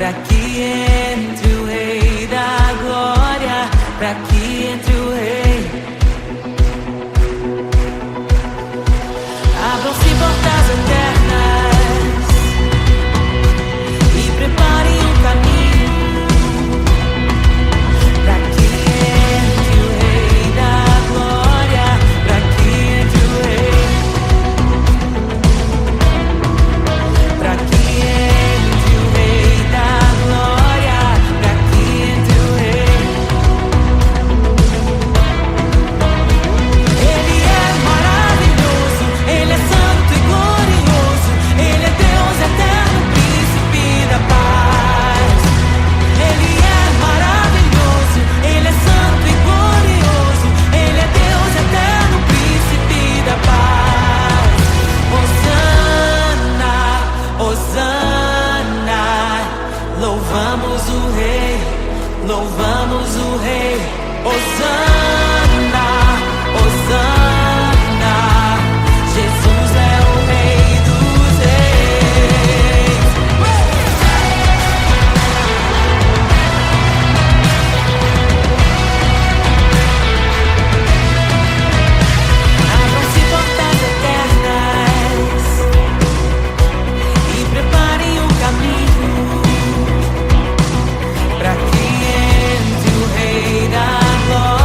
pra que entre o Rei da Glória, pra que entre o Rei. Abram-se portas eternas e preparem um caminho pra que entre o Rei da Glória, pra que entre o Rei, pra que entre o Rei da Glória, pra que entre o Rei. Ele é maravilhoso, Ele é santo e glorioso, Ele é Deus eterno, príncipe da paz. Ele é maravilhoso, Ele é santo e glorioso, Ele é Deus eterno, príncipe da paz. Hosana, Hosana, louvamos o Rei, louvamos o Rei. Hosana, Hosana, Jesus é o Rei dos Reis. Abram-se portas eternas e preparem um caminho pra que entre o Rei da Glória.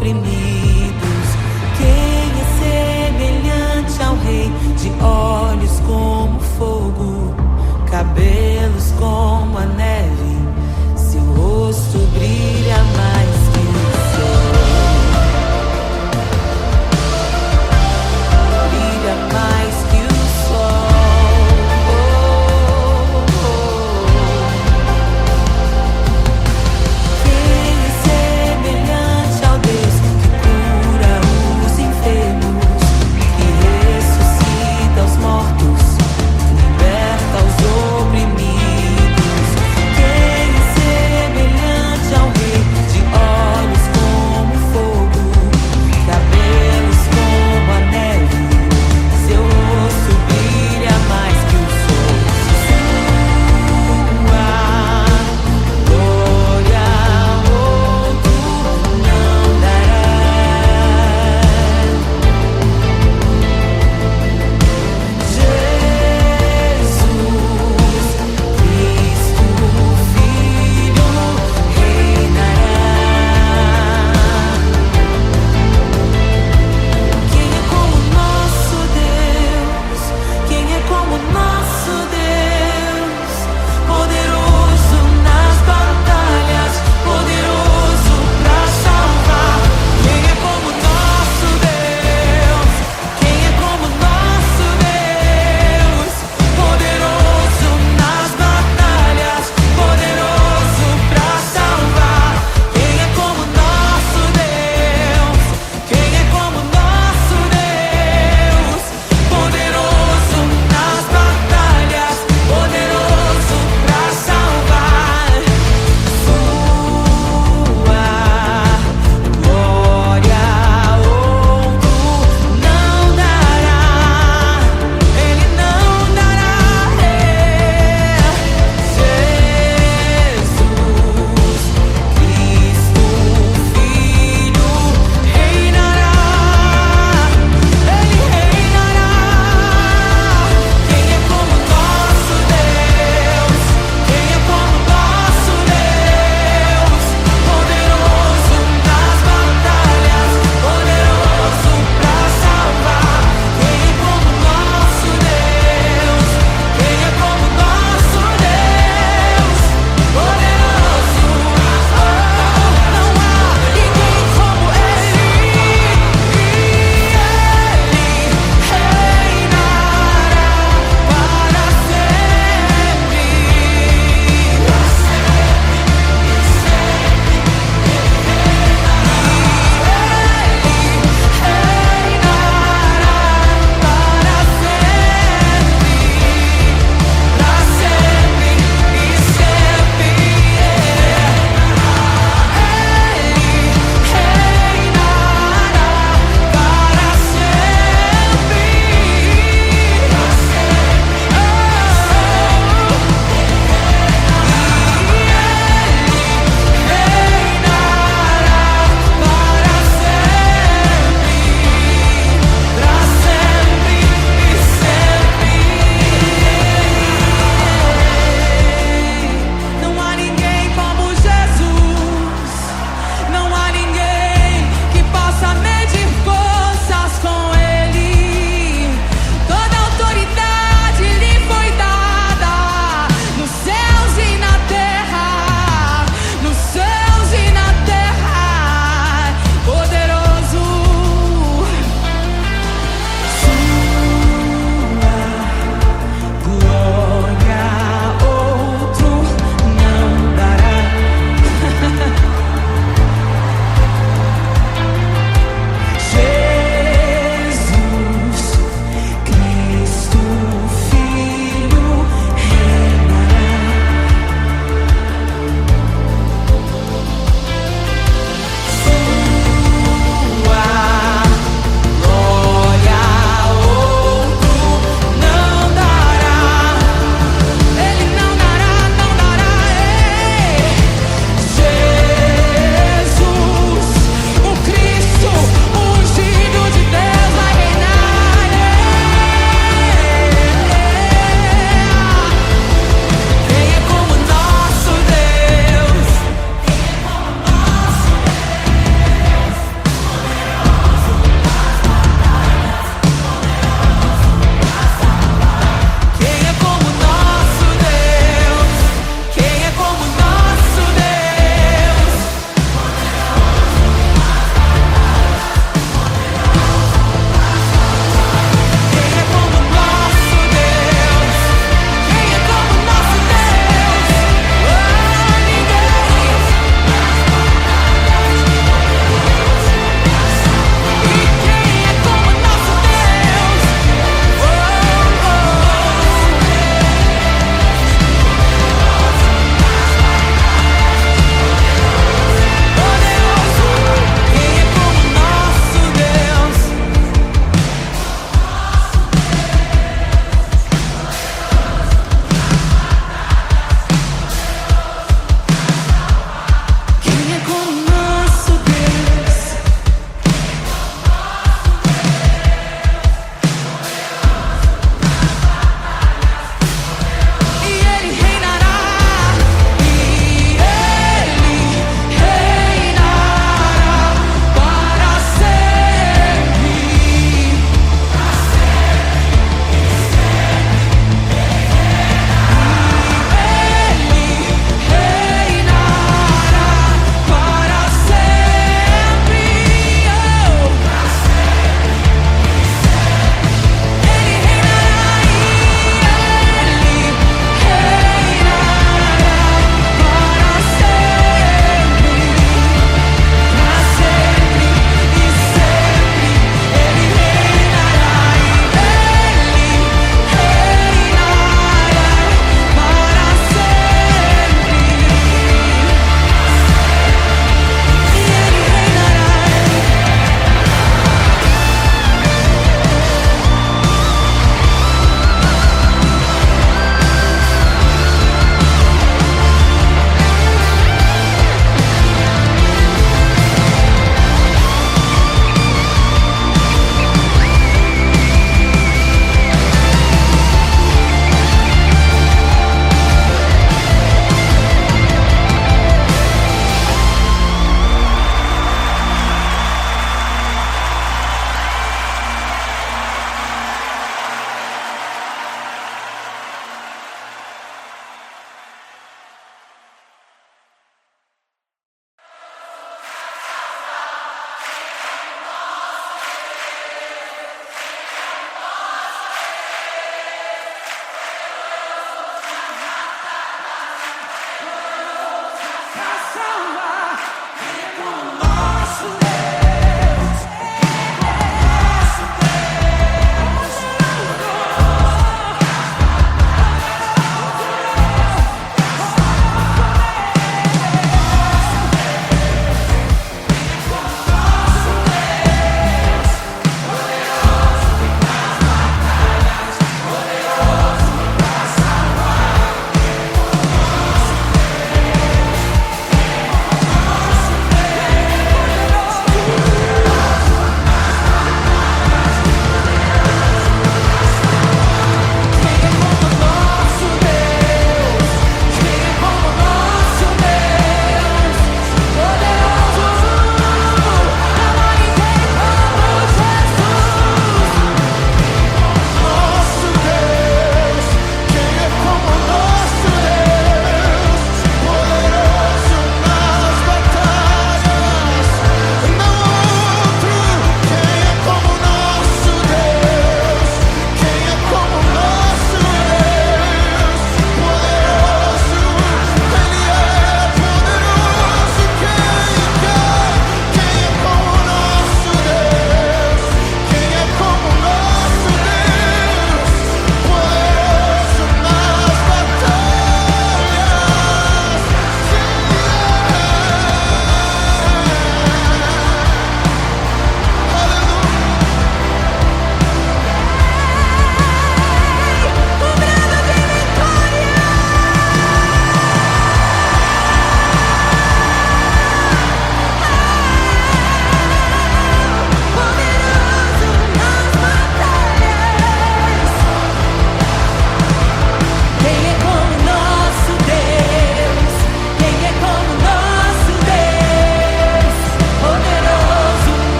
oprimidos. Quem é semelhante ao Rei, de olhos como fogo, cabelos como a neve, seu rosto brilha mais que o sol. Brilha mais que o sol. Quem é semelhante ao Deus que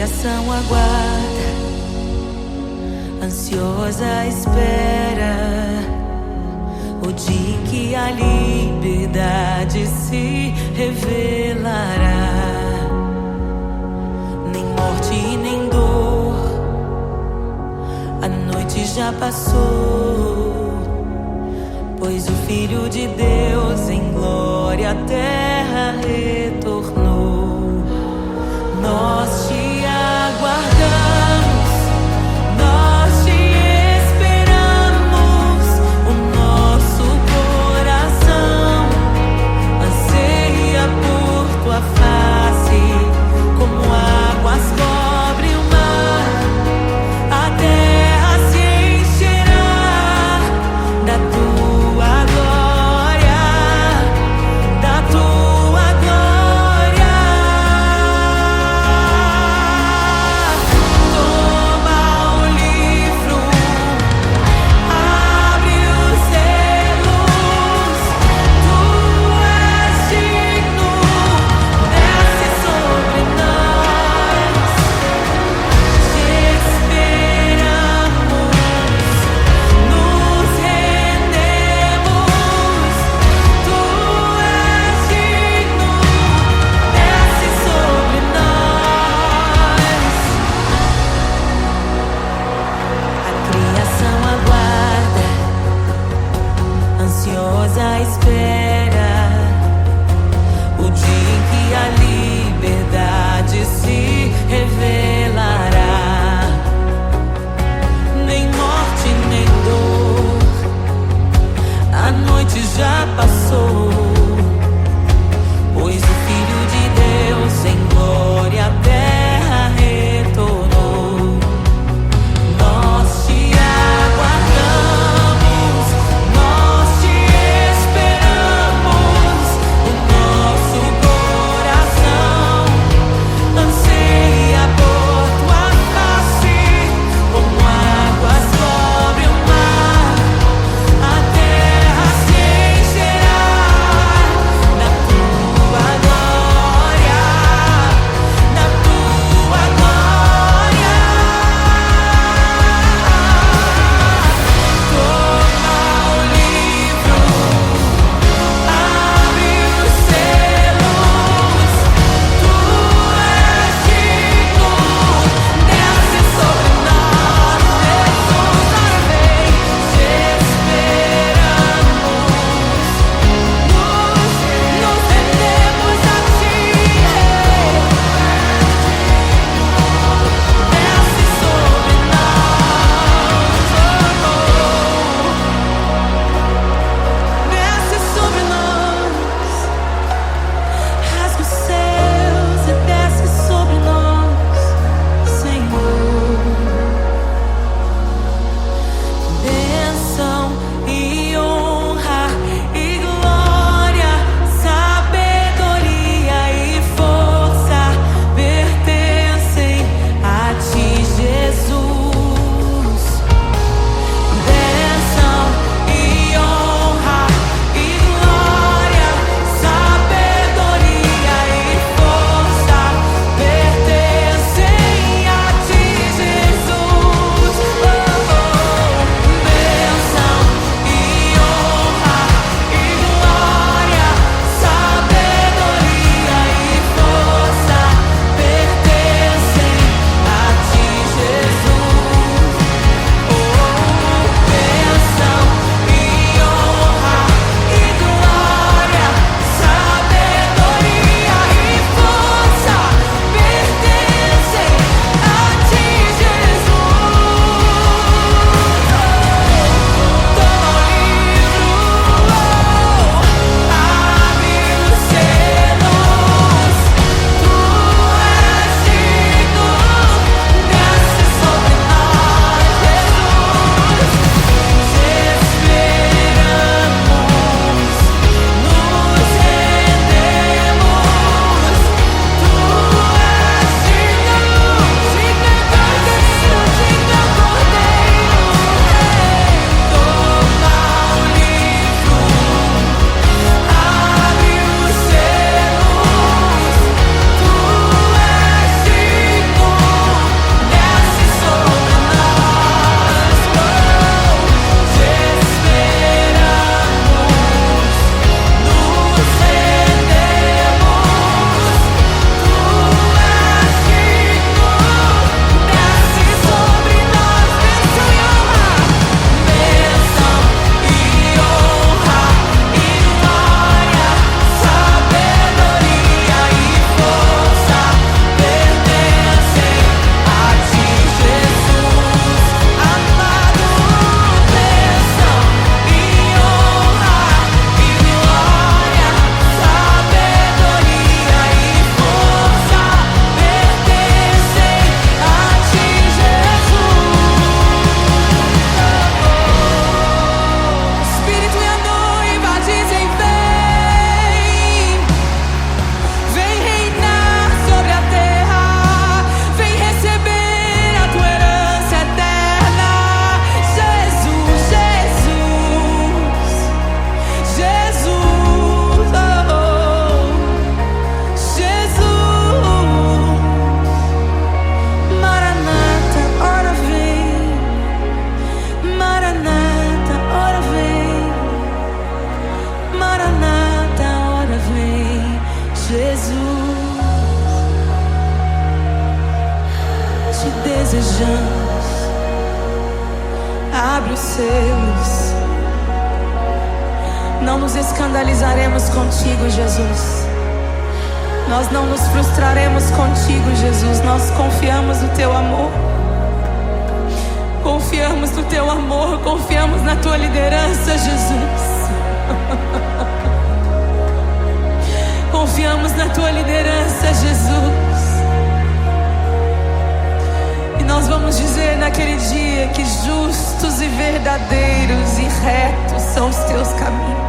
criação aguarda, ansiosa espera o dia em que a liberdade se revelará. Nem morte e nem dor, a noite já passou, pois o Filho de Deus em glória à terra retornou. Nós te aguardamos, nós te esperamos. O nosso coração anseia por tua face, como águas cobrem o mar. A terra se encherá da tua glória, da tua glória. Jesus, te desejamos. Abre os selos. Não nos escandalizaremos contigo, Jesus. Nós não nos frustraremos contigo, Jesus. Nós confiamos no teu amor. Confiamos no teu amor. Confiamos na tua liderança, Jesus. Confiamos na tua liderança, Jesus. E nós vamos dizer naquele dia que justos e verdadeiros e retos são os teus caminhos.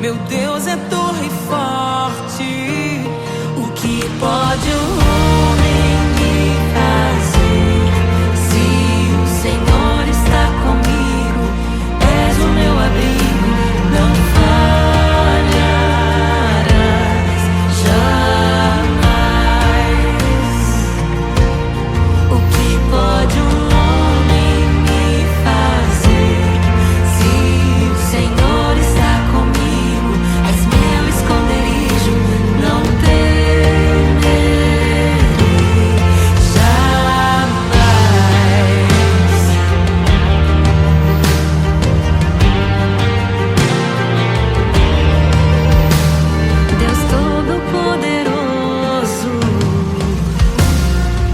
Meu Deus é torre forte. O que pode o homem me fazer? Se o Senhor está comigo, és o meu abrigo, não falharás jamais. O que pode um homem me fazer? Se o Senhor está comigo, és meu esconderijo, não temerei jamais. Deus Todo-Poderoso,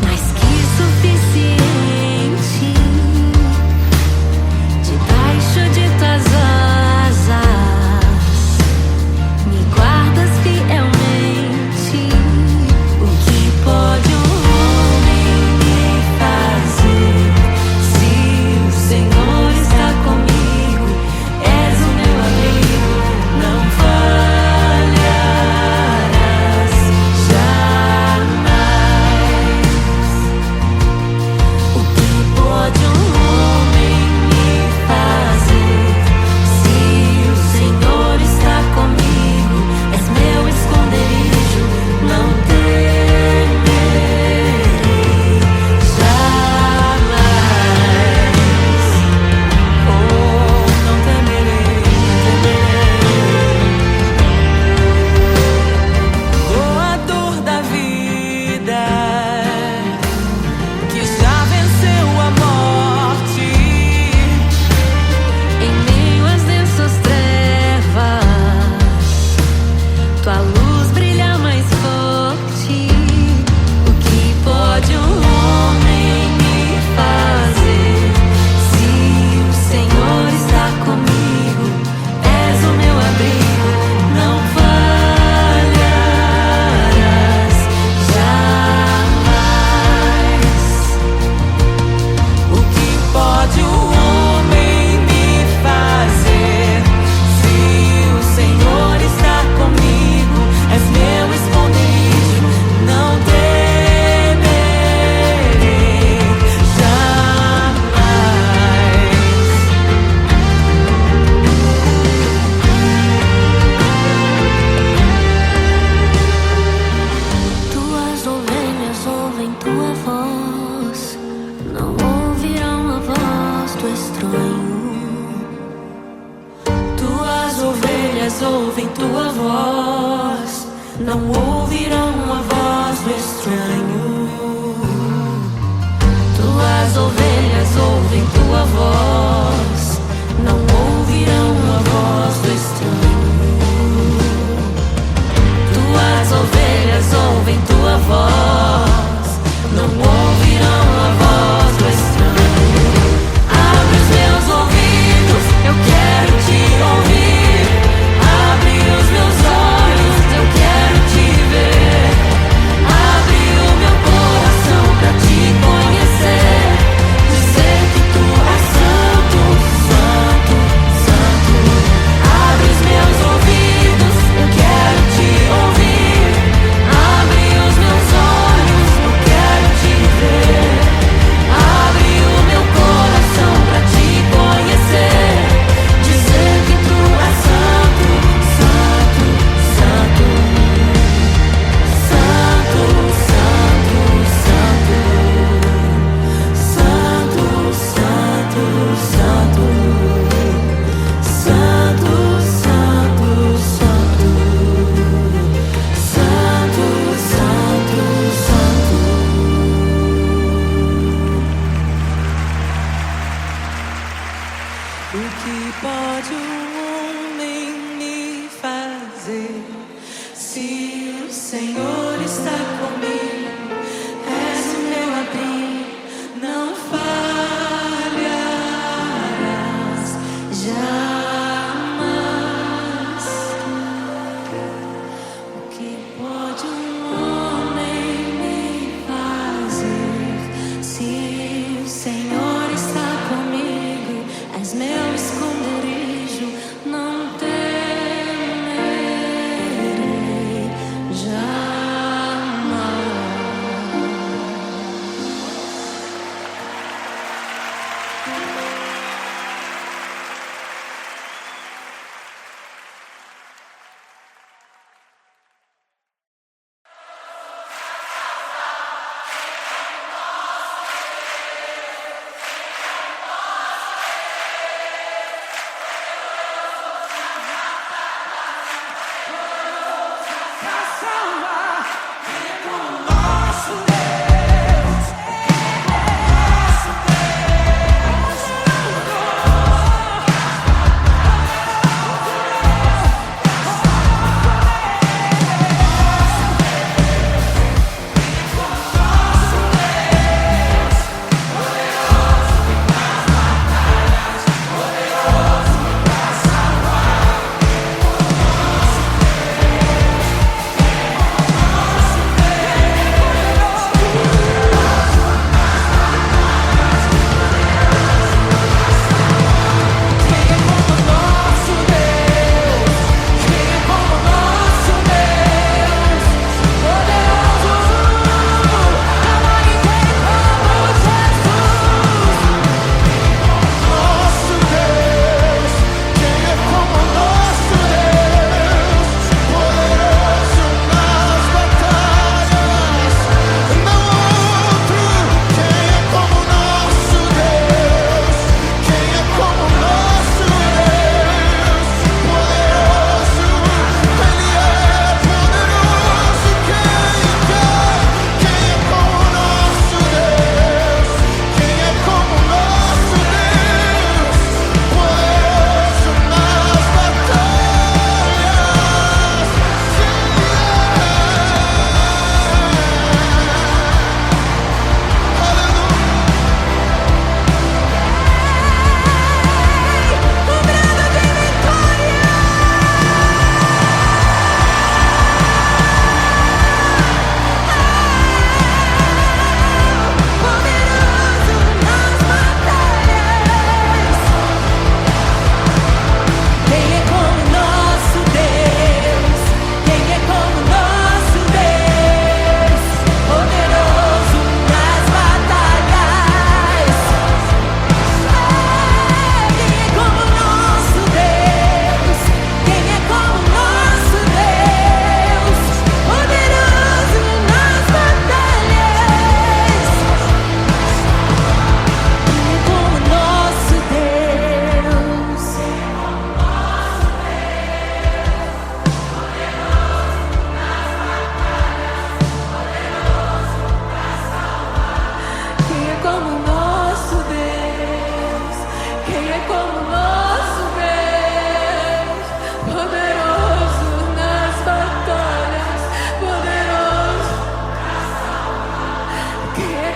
mais que suficiente, debaixo de tuas asas me guardas fielmente. O que pode um homem me fazer? Se o Senhor está comigo, és o meu abrigo, não falharás jamais. O que pode um homem me fazer? Se o Senhor está comigo, és meu esconderijo, não temerei jamais. Oh, não temerei, doador da vida, que já venceu a morte. Em meio às densas trevas, tua luz brilha mais forte. O que pode um homem me fazer? Se o Senhor está comigo, és o meu abrigo, não falharás jamais. O que pode o homem me fazer? Se o Senhor está comigo, és meu esconderijo, não temerei jamais. Tuas ovelhas ouvem tua voz, não ouvirão a voz do estranho. Tuas ovelhas ouvem tua voz, não ouvirão a voz do estranho. Tuas ovelhas ouvem tua voz, não ouvirão a voz do estranho. Tuas ovelhas ouvem tua voz, não ouvirão a voz do estranho. Abre os meus ouvidos, eu quero te ouvir. Abre os meus olhos, eu quero te ver.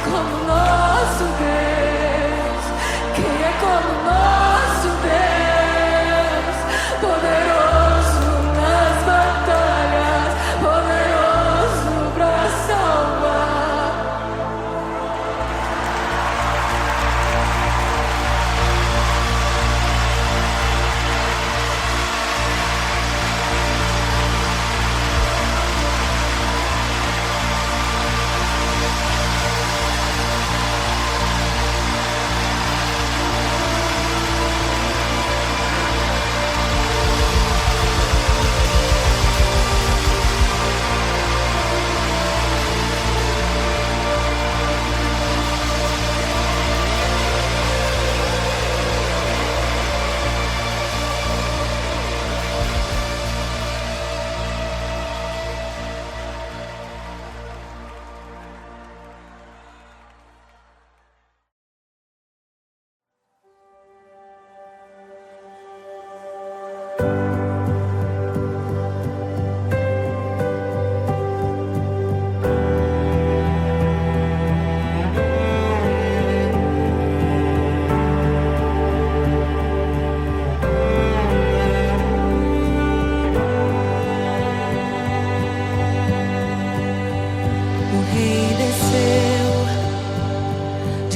como nosso Deus? Quem é como nosso Deus? Poderoso nas batalhas, poderoso pra salvar.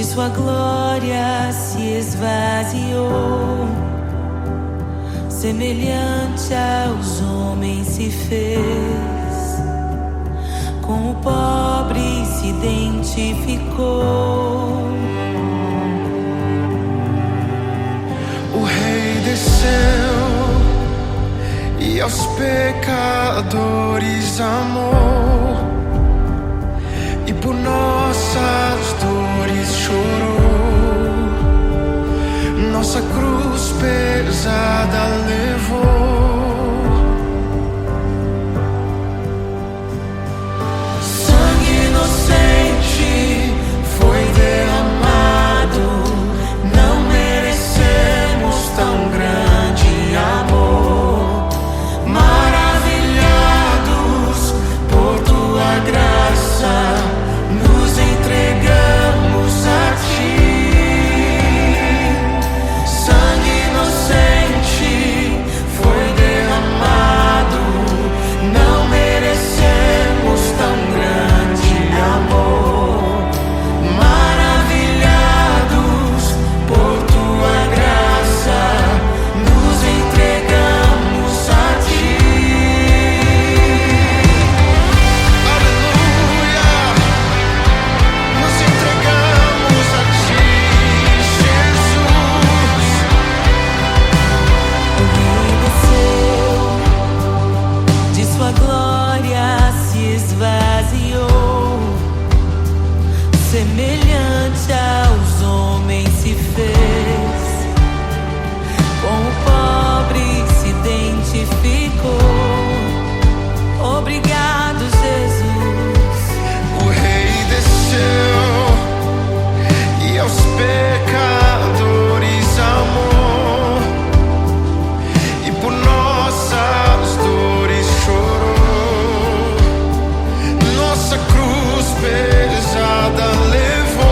Sua glória se esvaziou, semelhante aos homens se fez, com o pobre se identificou. O Rei desceu e aos pecadores amou, e por nossas dores chorou, nossa cruz pesada levou. Sangue inocente foi derramado, não merecemos tão grande amor. Maravilhados por tua graça, nos entregamos a ti. Sangue inocente foi derramado, não merecemos tão grande amor. Maravilhados por tua graça, nos entregamos a ti. Aleluia! Nos entregamos a ti, Jesus. O Rei desceu, de sua glória se esvaziou, semelhante aos homens se fez, com o pobre se identificou. Obrigado, Jesus. O Rei desceu e aos pecadores amou, e por nossas dores chorou, nossa cruz pesada levou.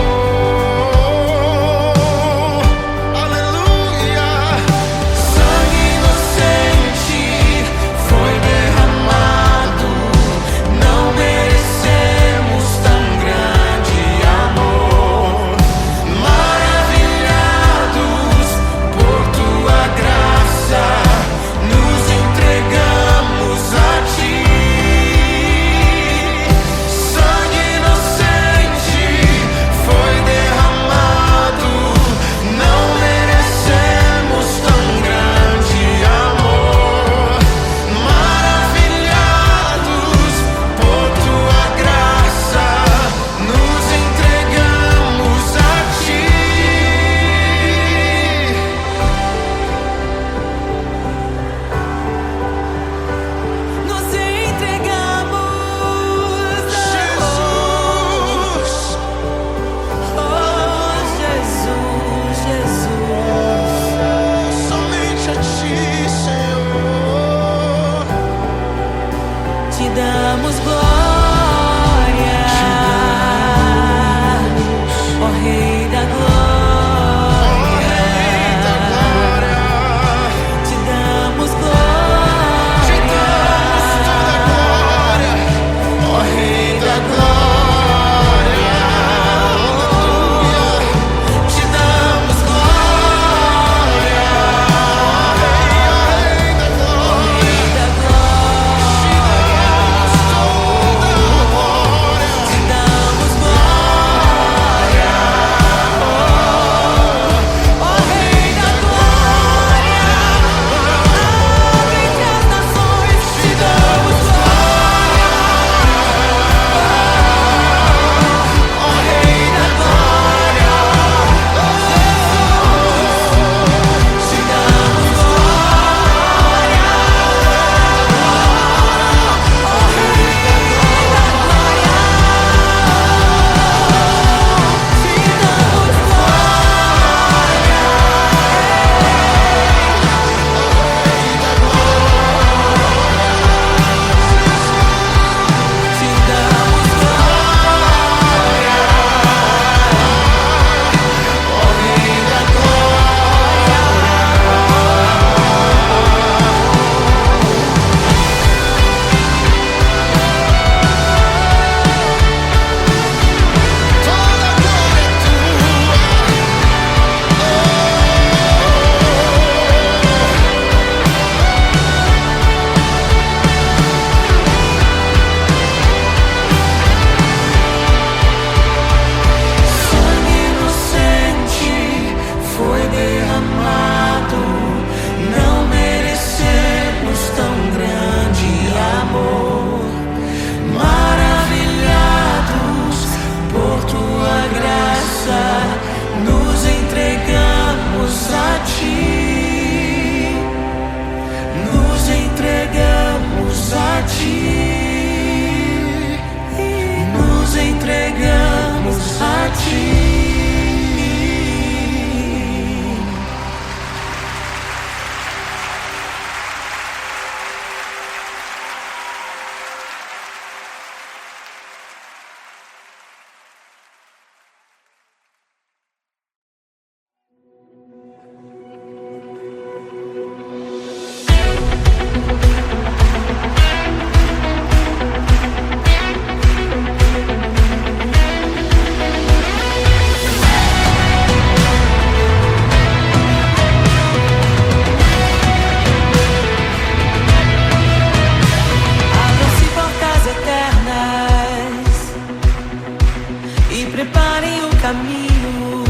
e preparem o caminho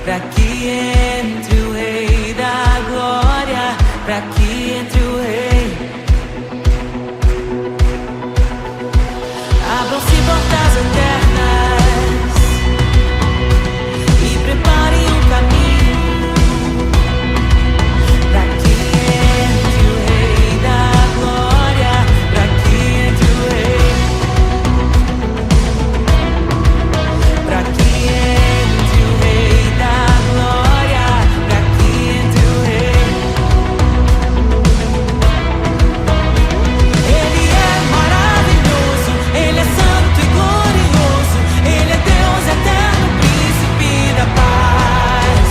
para que entre o Rei da Glória, para que entre o Rei. Abram-se portas eternas e preparem o caminho para que entre o Rei da Glória, para que entre o Rei, para que entre o Rei da Glória, para que entre o Rei. Ele é maravilhoso, Ele é santo e glorioso, Ele é Deus eterno, príncipe da paz.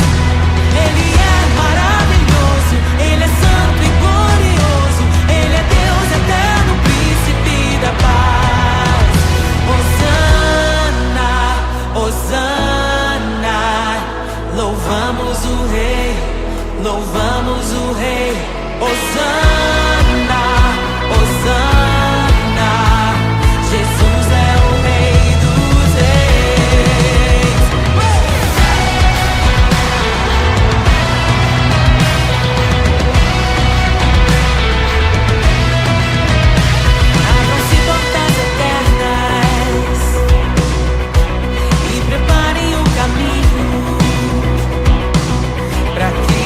Ele é maravilhoso, Ele é santo e glorioso, Ele é Deus eterno, príncipe da paz. Hosana, Hosana, louvamos o Rei, louvamos o Rei. Hosana, Hosana, Jesus é o Rei dos Reis. Abram-se portas eternas e preparem o caminho para que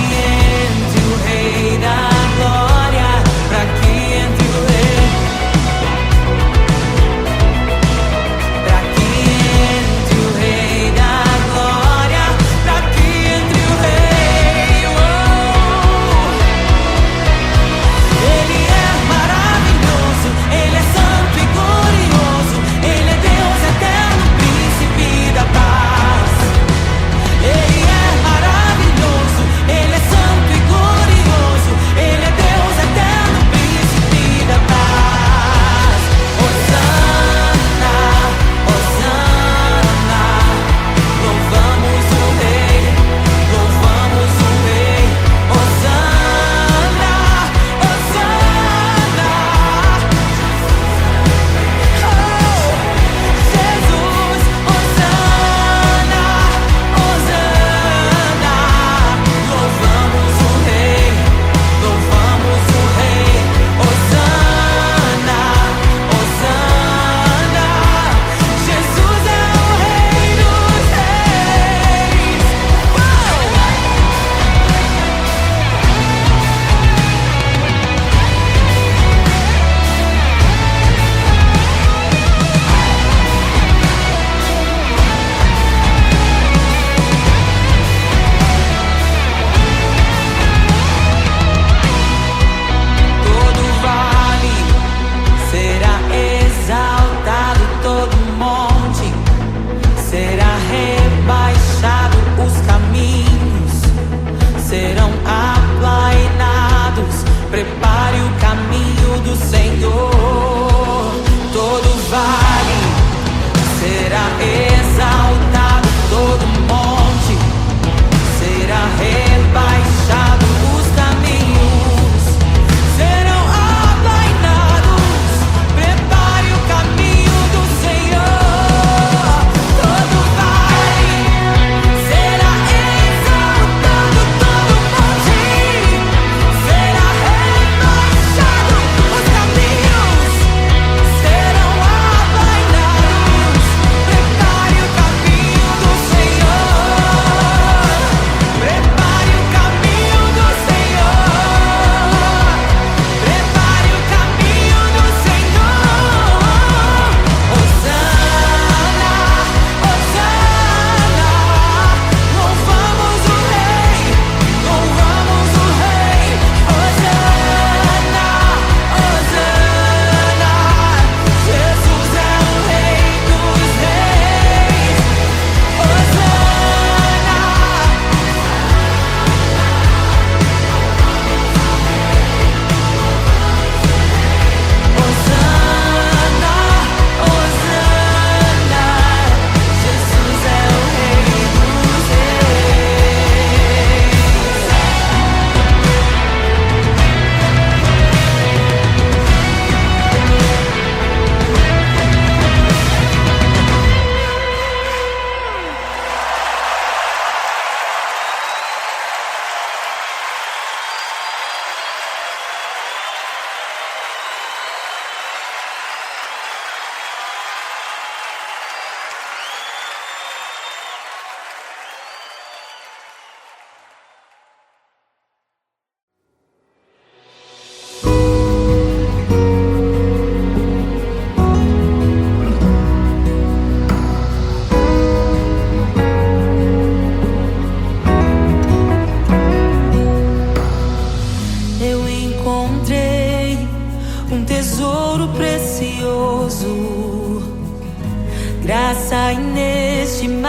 graça inestimável.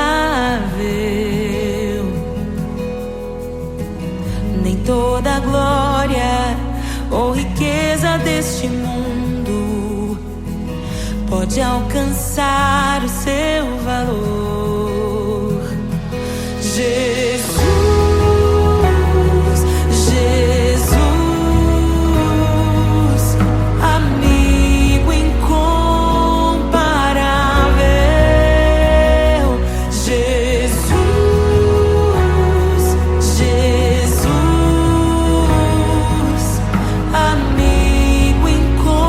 Nem toda a glória ou riqueza deste mundo pode alcançar o seu valor. Jesus, Jesus, amigo incomparável. Jesus, Jesus, amigo incomparável.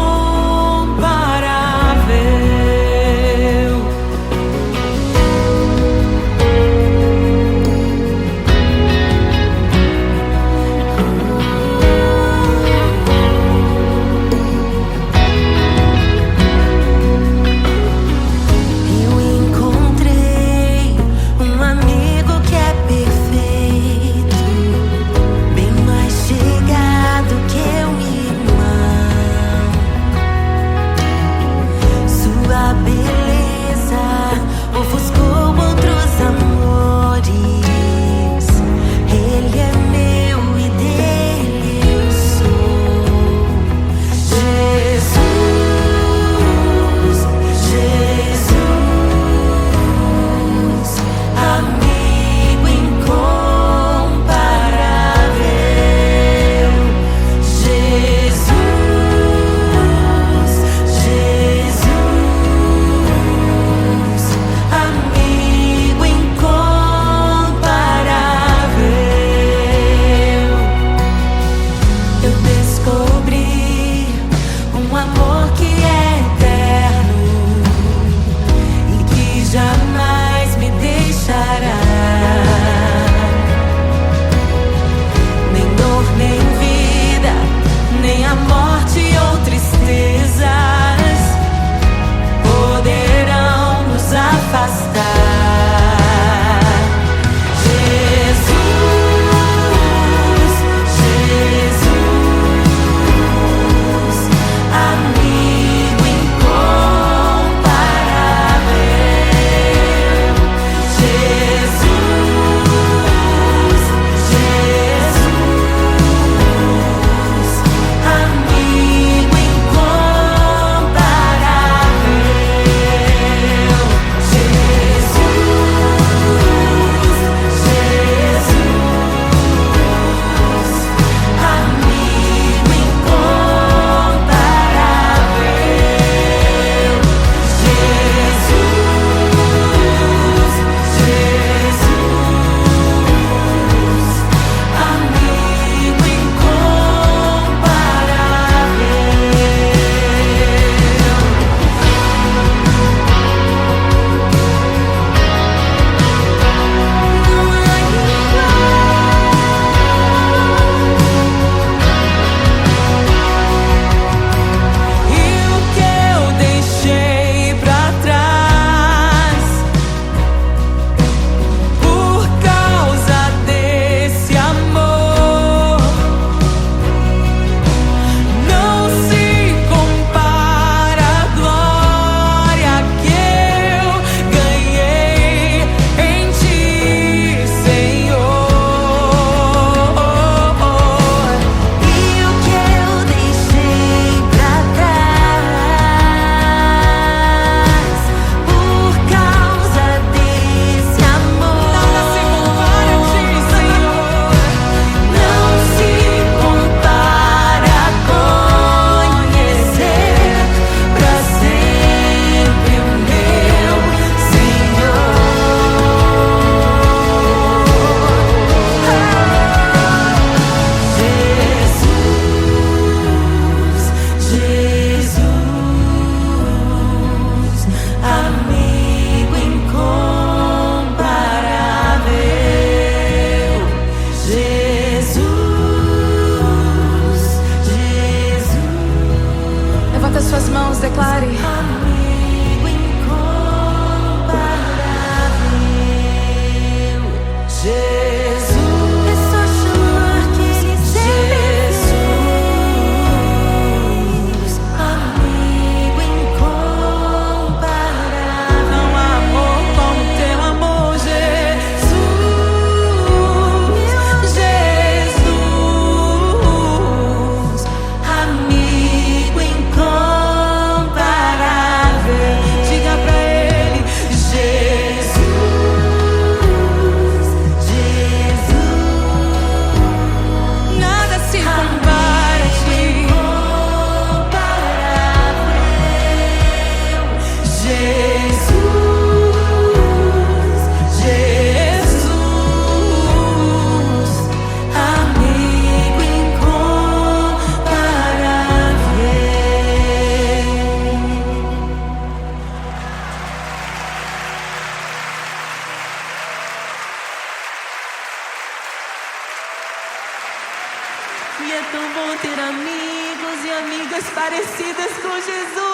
Eu encontrei um amigo que é perfeito, bem mais chegado que um irmão. Sua beleza ofuscou outros amores. Ele é meu e dele eu sou. Jesus, Jesus, amigo incomparável. Jesus, Jesus, amigo incomparável. Eu descobri um amor que é eterno e que jamais me deixará. Nem dor, nem vida, nem a morte ou tristezas poderão nos afastar. Jesus, Jesus, amigo incomparável. Jesus, Jesus, amigo incomparável. Jesus, é tão bom ter amigos e amigas parecidas com Jesus.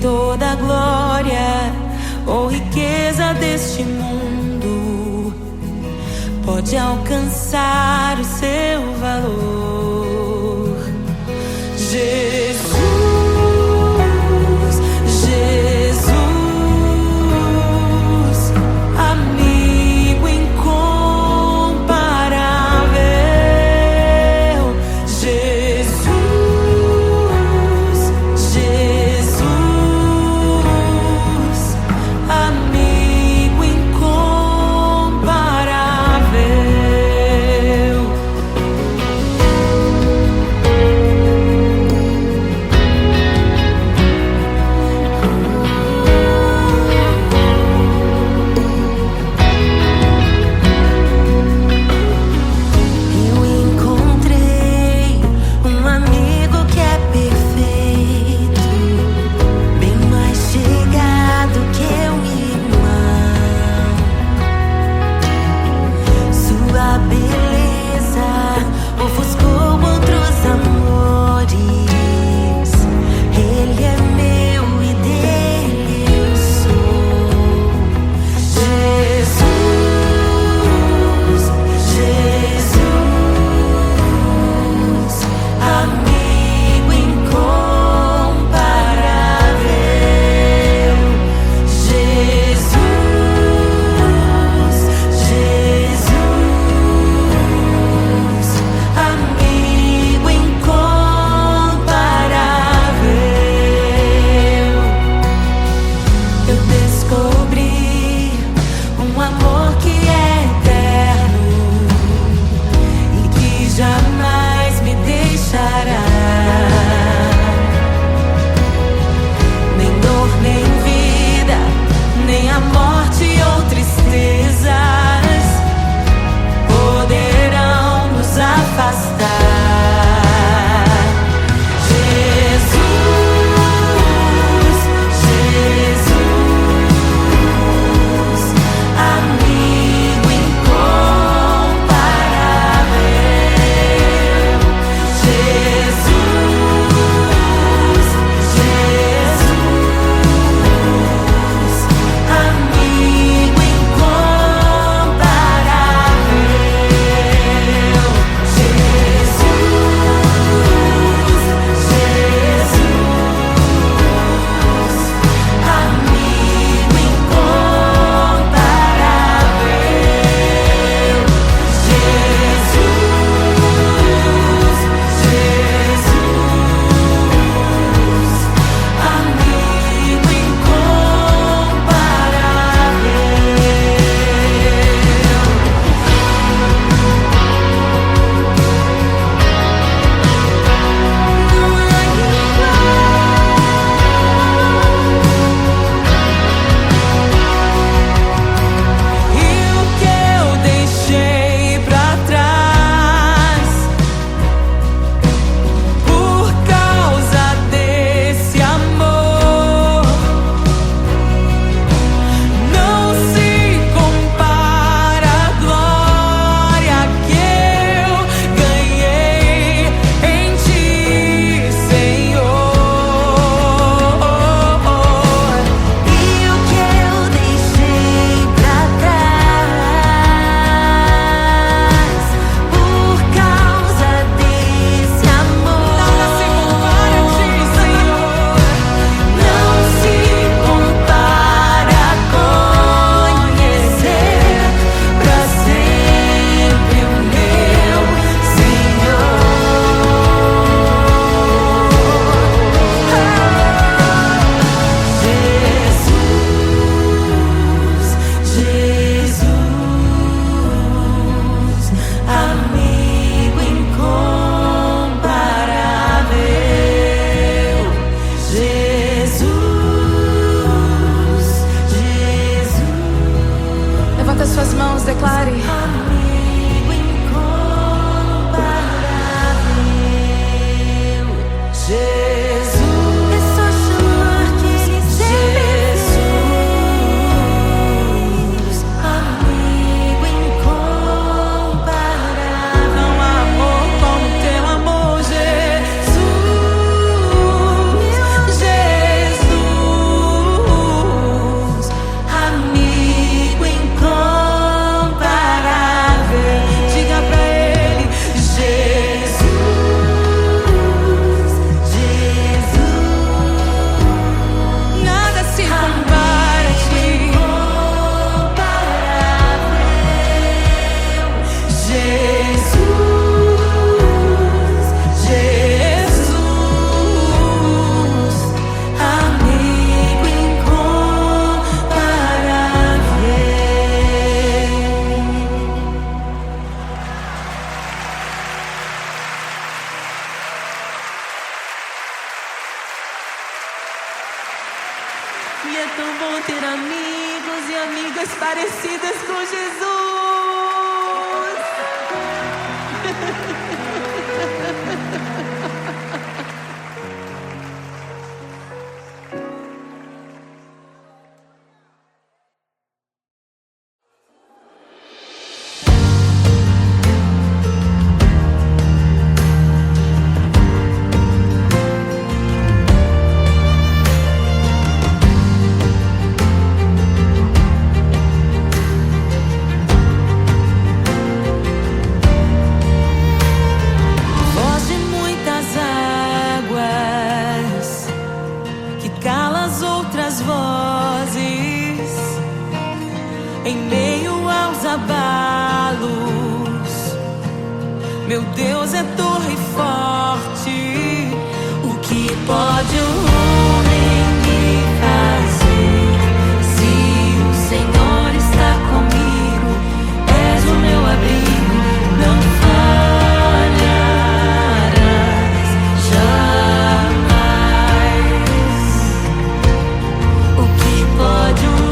toda a glória ou riqueza deste mundo pode alcançar o seu valor. Jesus, Jesus, amigo incomparável. Jesus, Jesus, amigo incomparável. E é tão bom ter amigos e amigas parecidas com Jesus. Em meio aos abalos, meu Deus é torre forte. O que pode um homem me fazer? Se o Senhor está comigo, és o meu abrigo, não falharás jamais. O que pode um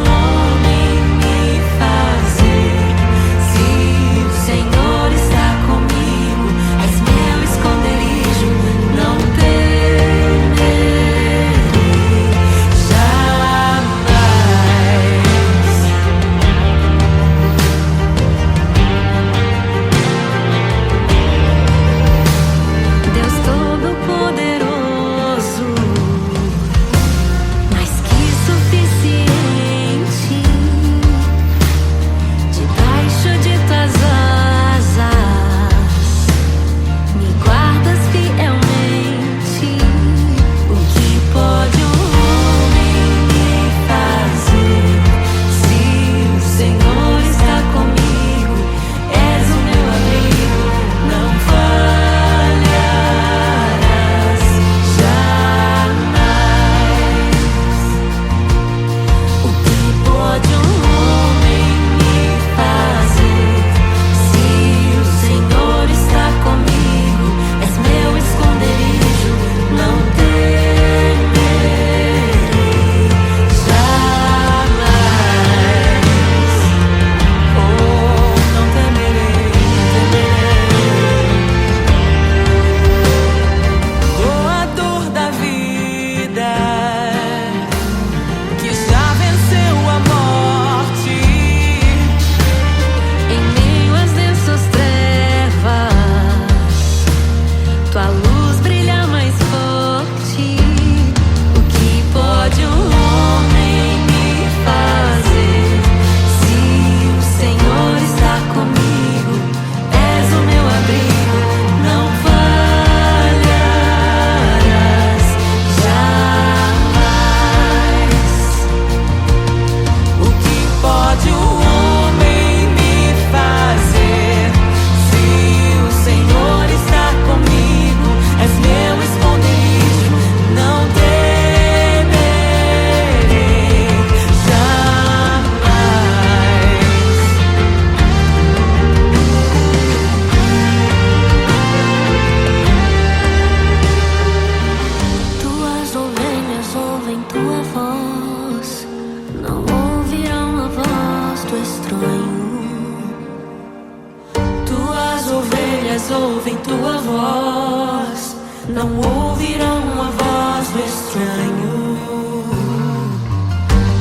ouvem tua voz, não ouvirão a voz do estranho.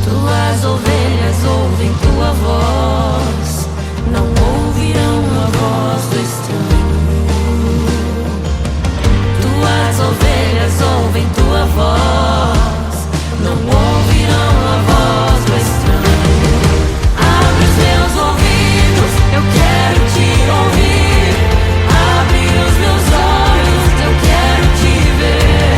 Tuas ovelhas ouvem tua voz, não ouvirão a voz do estranho. Tuas ovelhas ouvem tua voz, não ouvirão a voz do estranho. Abre os meus ouvidos, eu quero te ouvir. Abre os meus olhos, eu quero te ver.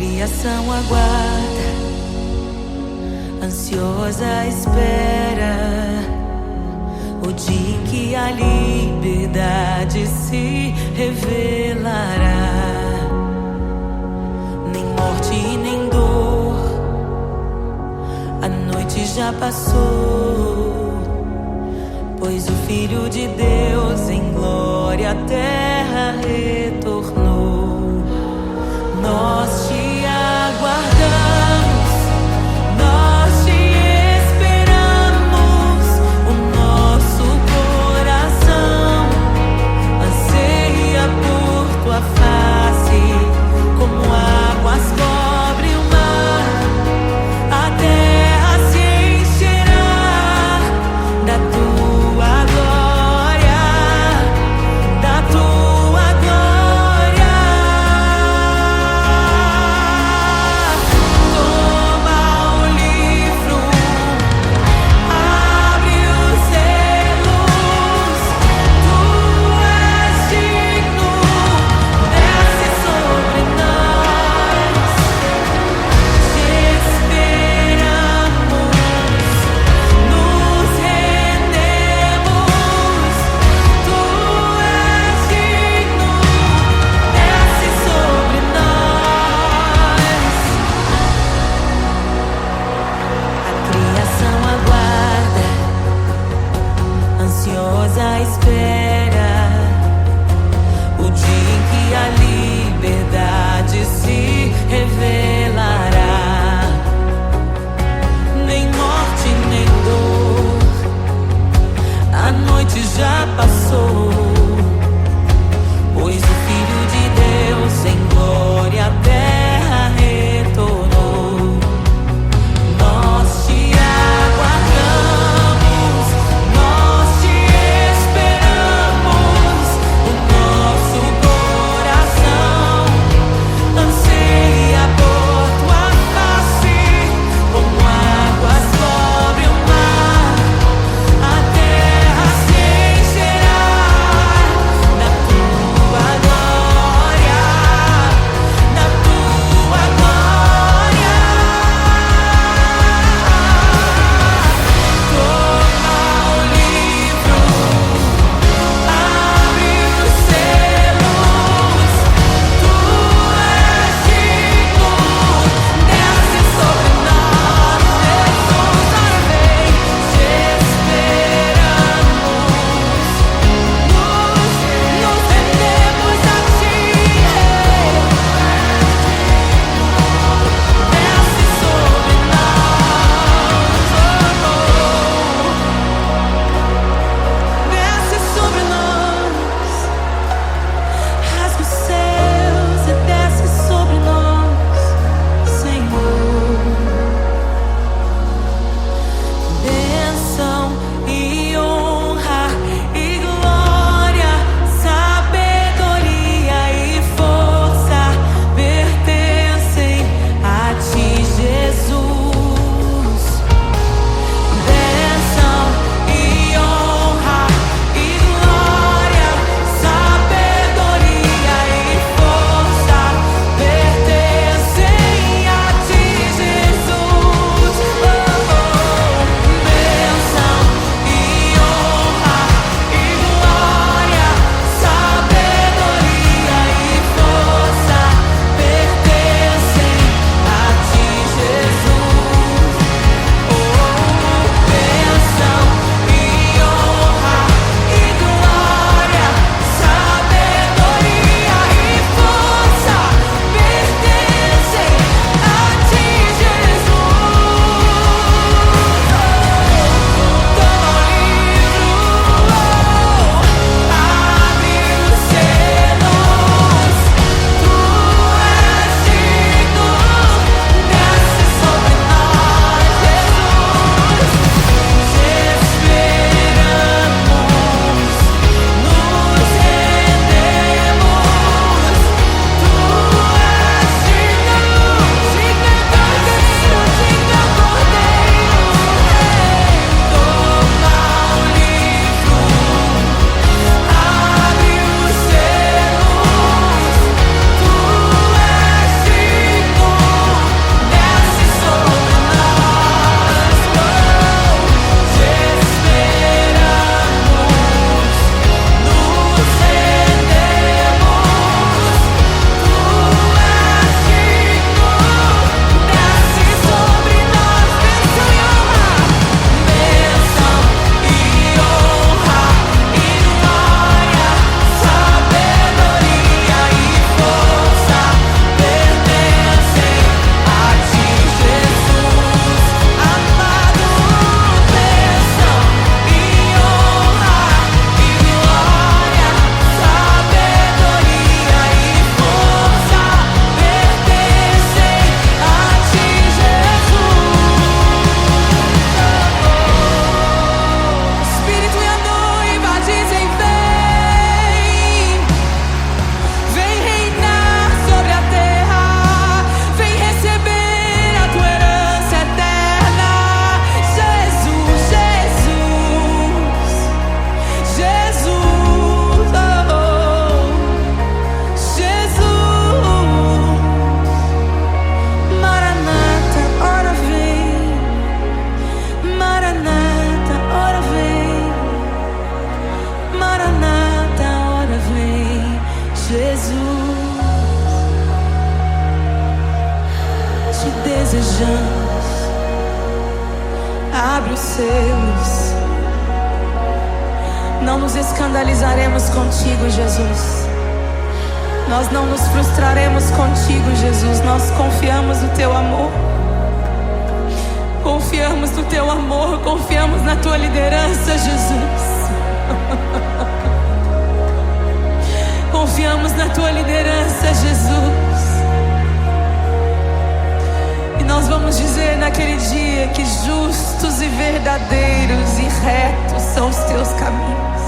criação aguarda, ansiosa espera o dia em que a liberdade se revelará. Nem morte e nem dor, a noite já passou, pois o Filho de Deus em glória à terra retornou. Nós te aguardamos, nós te esperamos. O nosso coração anseia por tua face, como águas cobrem o mar. A terra se encherá da tua glória, da tua glória. Toma o livro, abre os selos. Tu és digno, desce sobre nós. abre os selos. Não nos escandalizaremos contigo, Jesus. Nós não nos frustraremos contigo, Jesus. Nós confiamos no teu amor. Confiamos no teu amor, confiamos na tua liderança, Jesus. Confiamos na tua liderança, Jesus. E nós vamos dizer naquele dia que justos e verdadeiros e retos são os teus caminhos.